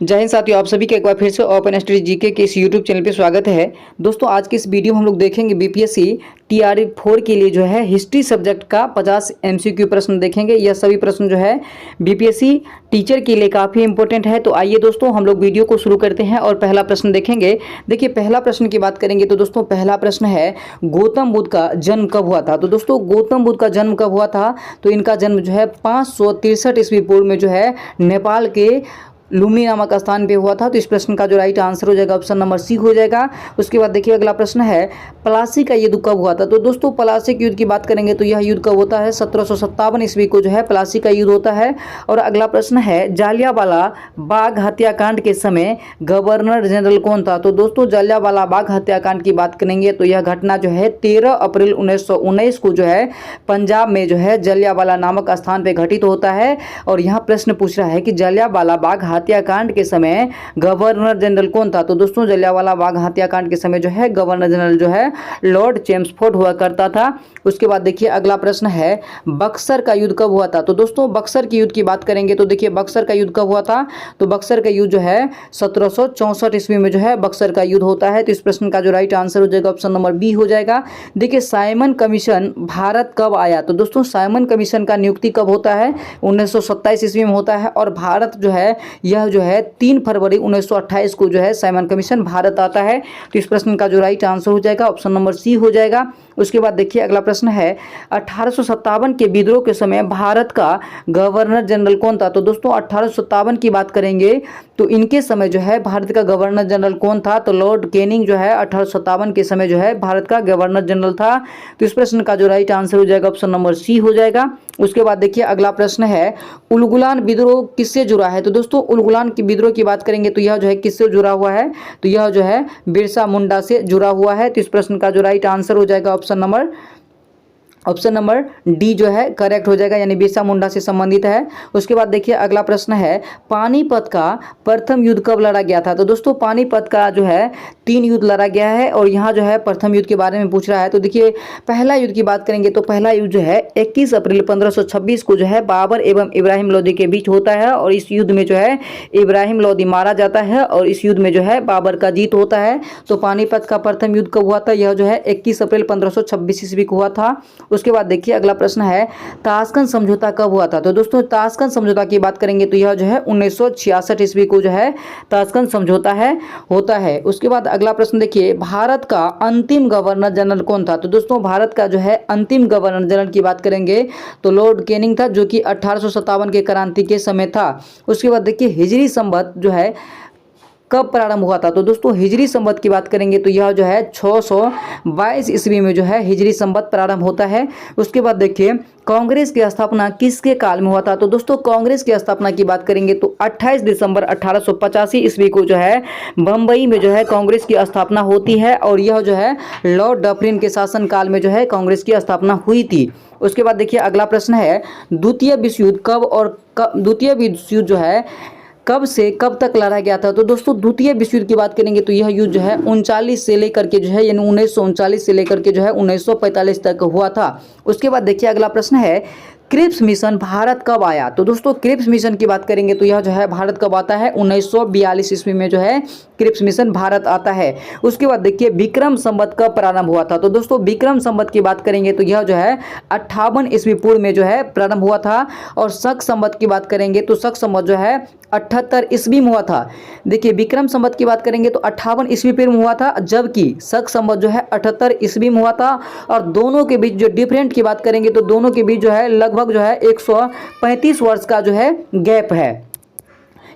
जय हिंद साथियों, आप सभी का एक बार फिर से ओपन स्टडी जीके के इस यूट्यूब चैनल पे स्वागत है। दोस्तों, आज के इस वीडियो में हम लोग देखेंगे बीपीएससी टीआरई 4 के लिए जो है हिस्ट्री सब्जेक्ट का 50 एमसीक्यू प्रश्न देखेंगे। यह सभी प्रश्न जो है बीपीएससी टीचर के लिए काफ़ी इंपॉर्टेंट है। तो आइए दोस्तों, हम लोग वीडियो को शुरू करते हैं और पहला प्रश्न देखेंगे। देखिए, पहला प्रश्न की बात करेंगे तो दोस्तों पहला प्रश्न है, गौतम बुद्ध का जन्म कब हुआ था। तो दोस्तों, गौतम बुद्ध का जन्म कब हुआ था, तो इनका जन्म जो है 563 ईस्वी पूर्व में जो है नेपाल के लुम्बिनी नामक स्थान पे हुआ था। तो इस प्रश्न का जो राइट आंसर हो जाएगा ऑप्शन नंबर सी हो जाएगा। उसके बाद देखिए अगला प्रश्न है, प्लासी का युद्ध कब हुआ था। तो दोस्तों, प्लासी के युद्ध की बात करेंगे तो यह युद्ध कब होता है, 1757 ईस्वी को जो है प्लासी का युद्ध होता है। और अगला प्रश्न है, जालियांवाला बाग हत्याकांड के समय गवर्नर जनरल कौन था। तो दोस्तों, जालियांवाला बाग हत्याकांड की बात करेंगे तो यह घटना जो है 13 अप्रैल 1919 को जो है पंजाब में जो है जालियांवाला नामक स्थान पर घटित होता है। और यहाँ प्रश्न पूछ रहा है कि जालियांवाला बाग हत्याकांड के समय गवर्नर जनरल कौन था। तो दोस्तों, जलियांवाला बाग हत्याकांड के समय जो है गवर्नर जनरल जो है लॉर्ड चेम्सफोर्ड हुआ करता था। उसके बाद देखिए अगला प्रश्न है, बक्सर का युद्ध कब हुआ था। तो दोस्तों, बक्सर के युद्ध की बात करेंगे तो देखिए बक्सर का युद्ध कब हुआ था। तो बक्सर का युद्ध जो है 1764 ईस्वी में जो है बक्सर का युद्ध होता है। तो इस प्रश्न का जो राइट आंसर हो जाएगा ऑप्शन नंबर बी हो जाएगा। देखिए, साइमन कमीशन भारत कब आया। तो दोस्तों, साइमन कमीशन का नियुक्ति कब होता है, 1927 ईस्वी में होता है। और भारत जो है यह जो है 3 फरवरी 1928 को जो है साइमन कमीशन भारत आता है। तो इस प्रश्न का जो राइट आंसर हो जाएगा ऑप्शन नंबर सी हो जाएगा। उसके बाद देखिए अगला प्रश्न है, 1857 के विद्रोह के समय भारत का गवर्नर जनरल कौन था। तो दोस्तों, 1857 की बात करेंगे तो इनके समय जो है भारत का गवर्नर जनरल कौन था। तो लॉर्ड कैनिंग जो है 1857 के समय जो है भारत का गवर्नर जनरल था। तो इस प्रश्न का जो राइट आंसर हो जाएगा ऑप्शन नंबर सी हो जाएगा। उसके बाद देखिए अगला प्रश्न है, उलगुलान विद्रोह किससे जुड़ा है। तो दोस्तों, उलगुलान की विद्रोह की बात करेंगे तो यह जो है किससे जुड़ा हुआ है, तो यह जो है बिरसा मुंडा से जुड़ा हुआ है। तो इस प्रश्न का जो राइट आंसर हो जाएगा ऑप्शन नंबर डी जो है करेक्ट हो जाएगा, यानी बिरसा मुंडा से संबंधित है। उसके बाद देखिए अगला प्रश्न है, पानीपत का प्रथम युद्ध कब लड़ा गया था। तो दोस्तों, पानीपत का जो है 3 युद्ध लड़ा गया है और यहाँ जो है प्रथम युद्ध के बारे में पूछ रहा है। तो देखिए, पहला युद्ध की बात करेंगे तो पहला युद्ध जो है 21 अप्रैल 1526 को जो है बाबर एवं इब्राहिम लोदी के बीच होता है। और इस युद्ध में जो है इब्राहिम लोदी मारा जाता है और इस युद्ध में जो है बाबर का जीत होता है। तो पानीपत का प्रथम युद्ध कब हुआ था, यह जो है 21 अप्रैल 1526 ईस्वी को हुआ था। उसके बाद देखिए अगला प्रश्न है, ताशकंद समझौता कब हुआ था। तो दोस्तों, ताशकंद समझौता की बात करेंगे तो यह जो है 1966 ईस्वी को जो है ताशकंद समझौता होता है। उसके बाद अगला प्रश्न देखिए, भारत का अंतिम गवर्नर जनरल कौन था। तो दोस्तों, भारत का जो है अंतिम गवर्नर जनरल की बात करेंगे तो लॉर्ड कैनिंग था, जो कि 1857 के क्रांति के समय था। उसके बाद देखिए हिजरी संवत जो है कब प्रारंभ हुआ था। तो दोस्तों, हिजरी संवत की बात करेंगे तो यह जो है 622 ईस्वी में जो है हिजरी संवत प्रारंभ होता है। उसके बाद देखिए कांग्रेस की स्थापना किसके काल में हुआ था। तो दोस्तों, कांग्रेस की स्थापना की बात करेंगे तो 28 दिसंबर 1885 ईस्वी को जो है बम्बई में जो है कांग्रेस की स्थापना होती है। और यह जो है लॉर्ड डफरिन के शासनकाल में जो है कांग्रेस की स्थापना हुई थी। उसके बाद देखिए अगला प्रश्न है, द्वितीय विश्व युद्ध द्वितीय विश्व युद्ध जो है कब से कब तक लड़ा गया था। तो दोस्तों, द्वितीय विश्व युद्ध की बात करेंगे तो यह युद्ध जो है 39 से लेकर के जो है यानी 1939 से लेकर के जो है 1945 तक हुआ था। उसके बाद देखिए अगला प्रश्न है, क्रिप्स मिशन भारत कब आया। तो दोस्तों, क्रिप्स मिशन की बात करेंगे तो यह जो है भारत कब आता है, 1942 ईस्वी में जो है क्रिप्स मिशन भारत आता है। उसके बाद देखिए विक्रम संवत कब प्रारंभ हुआ था। तो दोस्तों, विक्रम संवत की बात करेंगे तो यह जो है 58 ईस्वी पूर्व में जो है प्रारंभ हुआ था। और शक संवत की बात करेंगे तो शक संवत जो है 78 ईस्वी में हुआ था। देखिए, विक्रम संवत की बात करेंगे तो 58 ईस्वी पूर्व में हुआ था, जबकि शक संवत जो है 78 ईस्वी में हुआ था। और दोनों के बीच जो डिफरेंट की बात करेंगे तो दोनों के बीच जो है लगभग जो है 135 वर्ष का जो है गैप है।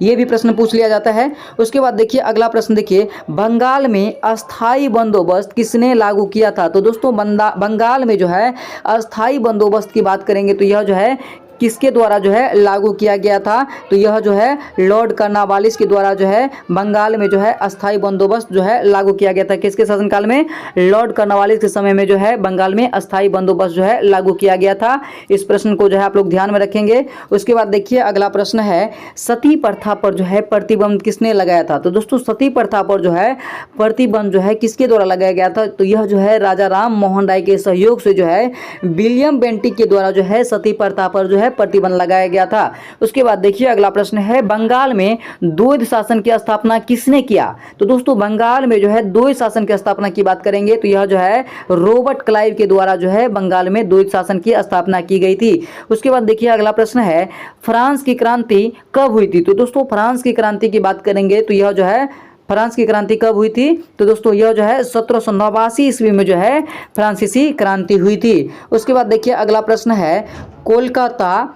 ये भी प्रश्न पूछ लिया जाता है। उसके बाद देखिए अगला प्रश्न देखिए, बंगाल में अस्थाई बंदोबस्त किसने लागू किया था। तो दोस्तों, बंगाल में जो है अस्थाई बंदोबस्त की बात करेंगे तो यह जो है किसके द्वारा जो है लागू किया गया था। तो यह जो है लॉर्ड कर्नवालिस के द्वारा जो है बंगाल में जो है अस्थाई बंदोबस्त जो है लागू किया गया था। किसके शासनकाल में, लॉर्ड कर्नवालिस के समय में जो है बंगाल में अस्थाई बंदोबस्त जो है लागू किया गया था। इस प्रश्न को जो है आप लोग ध्यान में रखेंगे। उसके बाद देखिए अगला प्रश्न है, सती प्रथा पर जो है प्रतिबंध किसने लगाया था। तो दोस्तों, सती प्रथा पर जो है प्रतिबंध जो है किसके द्वारा लगाया गया था। तो यह जो है राजा राम मोहन राय के सहयोग से जो है विलियम बेंटिक के द्वारा जो है सती प्रथा पर जो है है प्रतिबंध लगाया गया था। उसके बाद देखिए अगला प्रश्न है, बंगाल में द्वैध शासन की स्थापना किसने किया? तो दोस्तों बंगाल में जो है द्वैध शासन की स्थापना की बात करेंगे तो यह जो है रॉबर्ट क्लाइव के द्वारा जो है बंगाल में द्वैध शासन की स्थापना की गई थी। उसके बाद देखिए अगला प्रश्न है, फ्रांस की क्रांति कब हुई थी? तो दोस्तों फ्रांस की क्रांति की बात करेंगे तो यह जो है फ्रांस की क्रांति कब हुई थी? तो दोस्तों यह जो है 1789 ईस्वी में जो है फ्रांसीसी क्रांति हुई थी। उसके बाद देखिए अगला प्रश्न है, कोलकाता,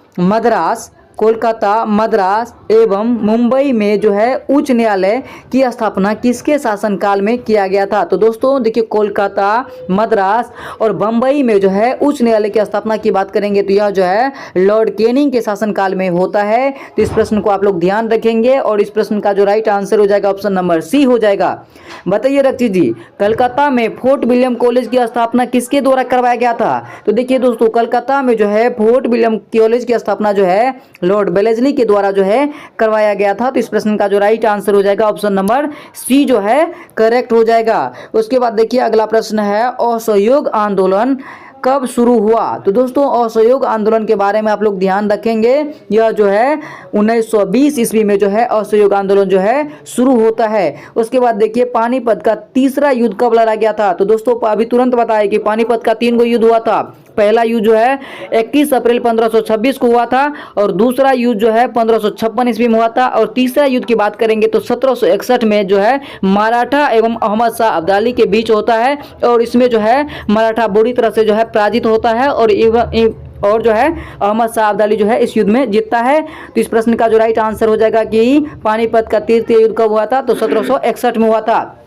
मद्रास एवं मुंबई में जो है उच्च न्यायालय की स्थापना किसके शासनकाल में किया गया था? तो दोस्तों देखिए कोलकाता, मद्रास और बम्बई में जो है उच्च न्यायालय की स्थापना की बात करेंगे तो यह जो है लॉर्ड कैनिंग के शासनकाल में होता है। तो इस प्रश्न को आप लोग ध्यान रखेंगे और इस प्रश्न का जो राइट आंसर हो जाएगा ऑप्शन नंबर सी हो जाएगा। बताइए रक्षित जी, कलकत्ता में फोर्ट विलियम कॉलेज की स्थापना किसके द्वारा करवाया गया था? तो देखिए दोस्तों कलकत्ता में जो है फोर्ट विलियम कॉलेज की स्थापना जो है लॉर्ड वेलेस्ली के द्वारा जो है करवाया गया था। तो इस प्रश्न का जो राइट आंसर हो जाएगा ऑप्शन नंबर सी जो है करेक्ट हो जाएगा। उसके बाद देखिए अगला प्रश्न है, असहयोग आंदोलन कब शुरू हुआ? तो दोस्तों असहयोग आंदोलन के बारे में आप लोग ध्यान रखेंगे, यह जो है 1920 ईस्वी में जो है असहयोग आंदोलन जो है शुरू होता है। उसके बाद देखिए पानीपत का तीसरा युद्ध कब लड़ा गया था? तो दोस्तों अभी तुरंत बताया कि पानीपत का 3 गो युद्ध हुआ था। पहला युद्ध जो है 21 अप्रैल 1526 को हुआ था और दूसरा युद्ध जो है 1556 ईस्वी में हुआ था और तीसरा युद्ध की बात करेंगे तो 1761 में जो है मराठा एवं अहमद शाह अब्दाली के बीच होता है और इसमें जो है मराठा बुरी तरह से जो है पराजित होता है और जो है अहमद शाह अब्दाली जो है इस युद्ध में जीतता है। तो इस प्रश्न का जो राइट आंसर हो जाएगा कि पानीपत का तृतीय युद्ध कब हुआ था? तो 1761 में हुआ था।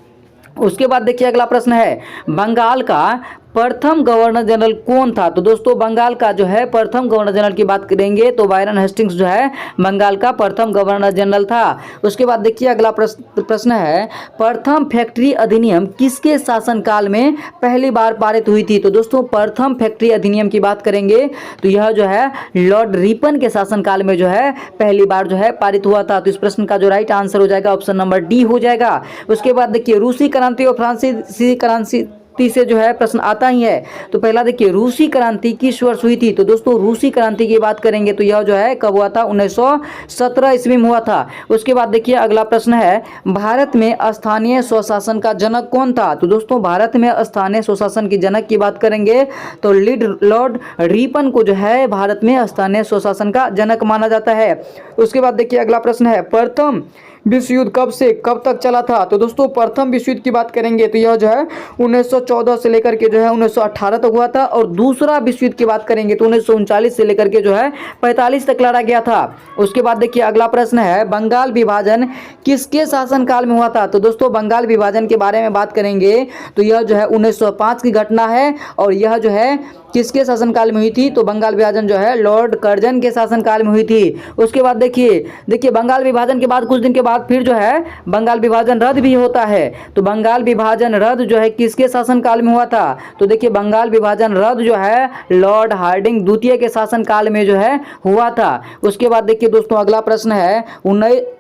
उसके बाद देखिए अगला प्रश्न है, बंगाल का प्रथम गवर्नर जनरल कौन था? तो दोस्तों बंगाल का जो है प्रथम गवर्नर जनरल की बात करेंगे तो बायरन हेस्टिंग्स जो है बंगाल का प्रथम गवर्नर जनरल था। उसके बाद देखिए अगला प्रश्न है, प्रथम फैक्ट्री अधिनियम किसके शासनकाल में पहली बार पारित हुई थी? तो दोस्तों प्रथम फैक्ट्री अधिनियम की बात करेंगे तो यह जो है लॉर्ड रिपन के शासनकाल में जो है पहली बार जो है पारित हुआ था। तो इस प्रश्न का जो राइट आंसर हो जाएगा ऑप्शन नंबर डी हो जाएगा। उसके बाद देखिए रूसी क्रांति और फ्रांसीसी क्रांति से जो है प्रश्न आता ही है। तो पहला देखिए रूसी क्रांति किस वर्ष हुई थी? तो दोस्तों रूसी क्रांति की बात करेंगे तो यह जो है कब हुआ था? 1917 ईस्वी में हुआ था। उसके बाद देखिए अगला प्रश्न है, भारत में स्थानीय स्वशासन का जनक कौन था? तो दोस्तों भारत में स्थानीय स्वशासन की जनक की बात करेंगे तो लॉर्ड रिपन को जो है भारत में स्थानीय स्वशासन का जनक माना जाता है। उसके बाद देखिए अगला प्रश्न है, प्रथम विश्व युद्ध कब से कब तक चला था? तो दोस्तों प्रथम विश्व युद्ध की बात करेंगे तो यह जो है 1914 से लेकर के जो है 1918 तक हुआ था और दूसरा विश्व युद्ध की बात करेंगे तो 1939 से लेकर के जो है 45 तक लड़ा गया था। उसके बाद देखिए अगला प्रश्न है, बंगाल विभाजन किसके शासनकाल में हुआ था? तो दोस्तों बंगाल विभाजन के बारे में बात करेंगे तो यह जो है 1905 की घटना है और यह जो है किसके शासनकाल में हुई थी? तो बंगाल विभाजन जो है लॉर्ड कर्जन के शासनकाल में हुई थी। उसके बाद देखिए बंगाल विभाजन के बाद कुछ दिन के बाद फिर जो है बंगाल विभाजन रद्द भी होता है। तो बंगाल विभाजन रद्द जो है किसके शासनकाल में हुआ था? तो देखिए बंगाल विभाजन रद्द जो है लॉर्ड हार्डिंग द्वितीय के शासनकाल में जो है हुआ था। उसके बाद देखिए दोस्तों अगला प्रश्न है,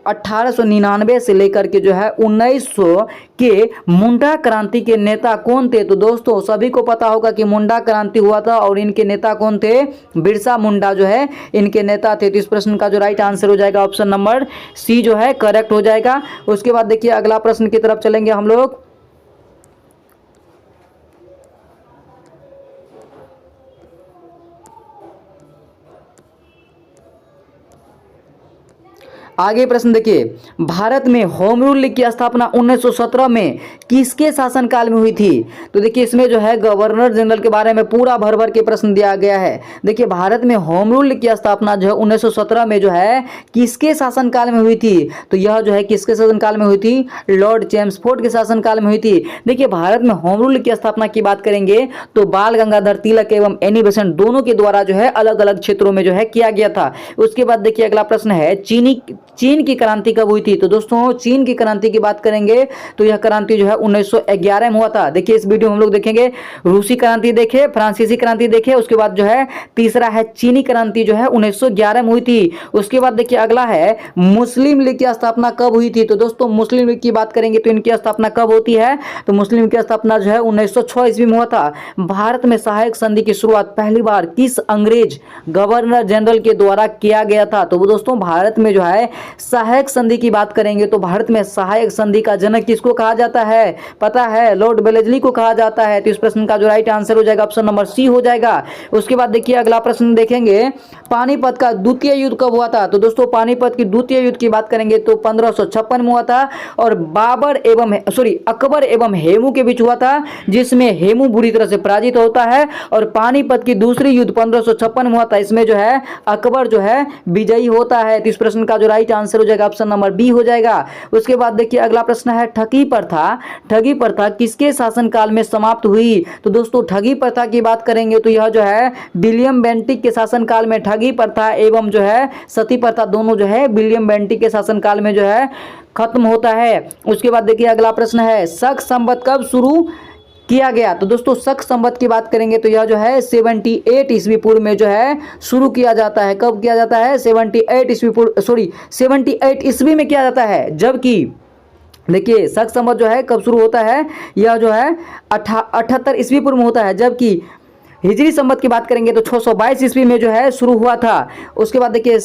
1899 से लेकर के जो है 1900 के मुंडा क्रांति के नेता कौन थे? तो दोस्तों सभी को पता होगा कि मुंडा क्रांति हुआ था और इनके नेता कौन थे? बिरसा मुंडा जो है इनके नेता थे। तो इस प्रश्न का जो राइट आंसर हो जाएगा ऑप्शन नंबर सी जो है करेक्ट हो जाएगा। उसके बाद देखिए अगला प्रश्न की तरफ चलेंगे हम लोग। आगे प्रश्न देखिए, भारत में होम रूल की स्थापना 1917 में किसके शासनकाल में हुई थी? तो देखिए इसमें जो है गवर्नर जनरल के बारे में पूरा भर भर के प्रश्न दिया गया है। देखिए भारत में होम रूल की स्थापना जो है 1917 में जो है किसके शासनकाल में हुई थी? तो यह जो है किसके शासनकाल में हुई थी? लॉर्ड चेम्सफोर्ड के शासनकाल में हुई थी। देखिए भारत में होम रूल की स्थापना की बात करेंगे तो बाल गंगाधर तिलक एवं एनी बेसेंट दोनों के द्वारा जो है अलग अलग क्षेत्रों में जो है किया गया था। उसके बाद देखिए अगला प्रश्न है, चीन की क्रांति कब हुई थी? तो दोस्तों चीन की क्रांति की बात करेंगे तो यह क्रांति जो है 1911 में हुआ था। देखिए इस वीडियो में हम लोग देखेंगे रूसी क्रांति देखे, फ्रांसीसी क्रांति देखे, उसके बाद जो है तीसरा है चीनी क्रांति जो है 1911 में हुई थी। उसके बाद देखिए अगला है मुस्लिम लीग की स्थापना कब हुई थी? तो दोस्तों मुस्लिम लीग की बात करेंगे तो इनकी स्थापना कब होती है? तो मुस्लिम लीग की स्थापना जो है 1906 ईस्वी में हुआ था। भारत में सहायक संधि की शुरुआत पहली बार किस अंग्रेज गवर्नर जनरल के द्वारा किया गया था? तो दोस्तों भारत में जो है सहायक संधि की बात करेंगे तो भारत में सहायक संधि का जनक किसको कहा जाता है? पता है, लॉर्ड वेलेस्ली को कहा जाता है। तो इस प्रश्न का जो राइट आंसर हो जाएगा ऑप्शन नंबर सी हो जाएगा। उसके बाद देखिए अगला प्रश्न देखेंगे, पानीपत का द्वितीय युद्ध कब हुआ था? तो दोस्तों पानीपत की द्वितीय युद्ध की बात करेंगे तो 1556 में हुआ था और अकबर एवं हेमू के बीच हुआ था, जिसमें हेमू बुरी तरह से पराजित होता है। और पानीपत की दूसरी युद्ध 1556 में हुआ था, इसमें जो है अकबर जो है विजयी होता है। तो इस प्रश्न का जो राइट आंसर हो जाएगा ऑप्शन नंबर बी हो जाएगा। उसके बाद देखिए अगला प्रश्न है, ठगी प्रथा किसके शासनकाल में समाप्त हुई? तो दोस्तों ठगी प्रथा की बात करेंगे तो यह जो है विलियम बेंटिक के शासनकाल में ठगी प्रथा एवं जो है सती प्रथा दोनों जो है विलियम बेंटिक के शासनकाल में जो है खत्म होता है। उसके बाद देखिए अगला प्रश्न है, शक संवत कब शुरू किया गया? तो दोस्तों शक संवत की बात करेंगे तो यह जो है 78 ईस्वी पूर्व में जो है शुरू किया जाता है। कब किया जाता है? 78 ईस्वी में किया जाता है। जबकि देखिए शक संवत जो है कब शुरू होता है? यह जो है 78 ईस्वी पूर्व में होता है। जबकि हिजरी संवत की बात करेंगे तो 622 ईस्वी में जो है शुरू हुआ था। उसके बाद देखिए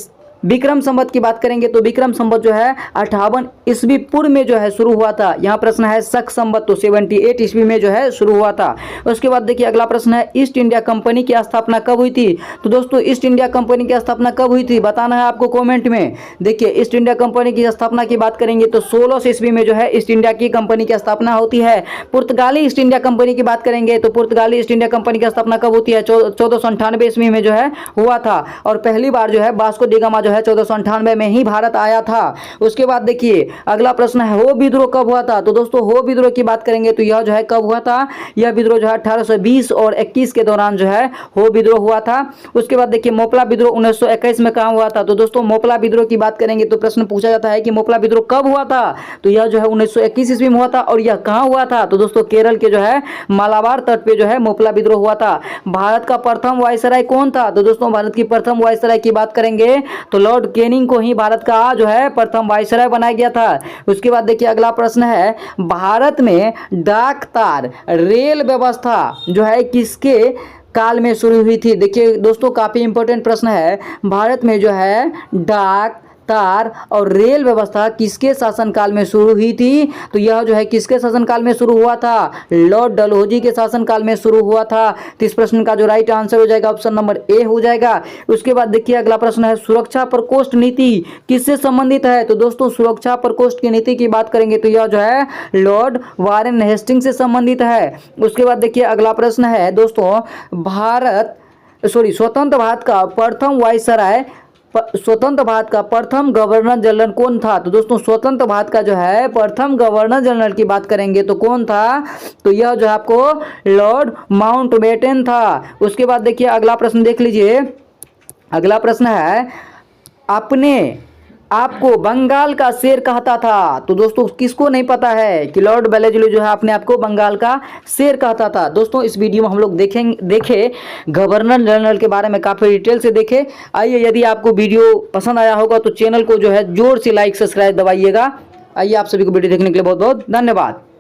विक्रम संवत की बात करेंगे तो विक्रम संवत जो है 58 ईस्वी पूर्व में जो है शुरू हुआ था। यहाँ प्रश्न है शक संवत तो 78 ईस्वी में जो है शुरू हुआ था। उसके बाद देखिए अगला प्रश्न है, ईस्ट इंडिया कंपनी की स्थापना कब हुई थी? तो दोस्तों ईस्ट इंडिया कंपनी की स्थापना कब हुई थी बताना है आपको कॉमेंट में। देखिए ईस्ट इंडिया कंपनी की स्थापना की बात करेंगे तो 1600 ईस्वी में जो है ईस्ट इंडिया की कंपनी की स्थापना होती है। पुर्तगाली ईस्ट इंडिया कंपनी की बात करेंगे तो पुर्तगाली ईस्ट इंडिया कंपनी की स्थापना कब होती है? 1498 ईस्वी में जो है हुआ था। और पहली बार जो है वास्को डी गामा जो है 1498 में ही भारत आया था। उसके बाद देखिए अगला प्रश्न है, हो विद्रोह कब हुआ था? तो दोस्तों हो विद्रोह की बात करेंगे तो यह जो है कब हुआ था? यह विद्रोह जो है 1820 और 21 के दौरान जो है हो विद्रोह हुआ था। उसके बाद देखिए मोपला विद्रोह 1921 में कहाँ हुआ था? तो दोस्तों मोपला विद्रोह की बात करेंगे तो प्रश्न पूछा जाता है कि मोपला विद्रोह कब हुआ था? तो यह जो है 1921 ईस्वी में हुआ था। और यह कहाँ हुआ था? तो दोस्तों केरल के जो है मालाबार तट पे जो है मोपला विद्रोह हुआ था। भारत का प्रथम वायसराय कौन था? तो दोस्तों भारत की प्रथम वायसराय की बात करेंगे तो लॉर्ड कैनिंग को ही भारत का जो है प्रथम वायसराय बनाया गया था। उसके बाद देखिए अगला प्रश्न है, भारत में डाक तार रेल व्यवस्था जो है किसके काल में शुरू हुई थी? देखिए दोस्तों काफी इंपॉर्टेंट प्रश्न है। भारत में जो है डाक तार और रेल व्यवस्था किसके शासनकाल में शुरू हुई थी? तो यह जो है किसके शासनकाल में शुरू हुआ था? लॉर्ड डलहौजी के शासनकाल में शुरू हुआ था। तो इस प्रश्न का जो राइट आंसर हो जाएगा ऑप्शन नंबर ए हो जाएगा। उसके बाद देखिए अगला प्रश्न है, सुरक्षा प्रकोष्ठ नीति किससे संबंधित है? तो दोस्तों सुरक्षा प्रकोष्ठ की नीति की बात करेंगे तो यह जो है लॉर्ड वारेन हेस्टिंग से संबंधित है। उसके बाद देखिए अगला प्रश्न है दोस्तों, स्वतंत्र भारत का प्रथम गवर्नर जनरल कौन था? तो दोस्तों स्वतंत्र भारत का जो है प्रथम गवर्नर जनरल की बात करेंगे तो कौन था? तो यह जो है आपको लॉर्ड माउंटबेटन था। उसके बाद देखिए अगला प्रश्न देख लीजिए। अगला प्रश्न है, अपने आपको बंगाल का शेर कहता था। तो दोस्तों किसको नहीं पता है कि लॉर्ड वेलेस्ली जो है अपने आप को बंगाल का शेर कहता था। दोस्तों इस वीडियो में हम लोग देखे गवर्नर जनरल के बारे में काफ़ी डिटेल से देखे। आइए यदि आपको वीडियो पसंद आया होगा तो चैनल को जो है जोर से लाइक सब्सक्राइब दबाइएगा। आइए आप सभी को वीडियो देखने के लिए बहुत बहुत धन्यवाद।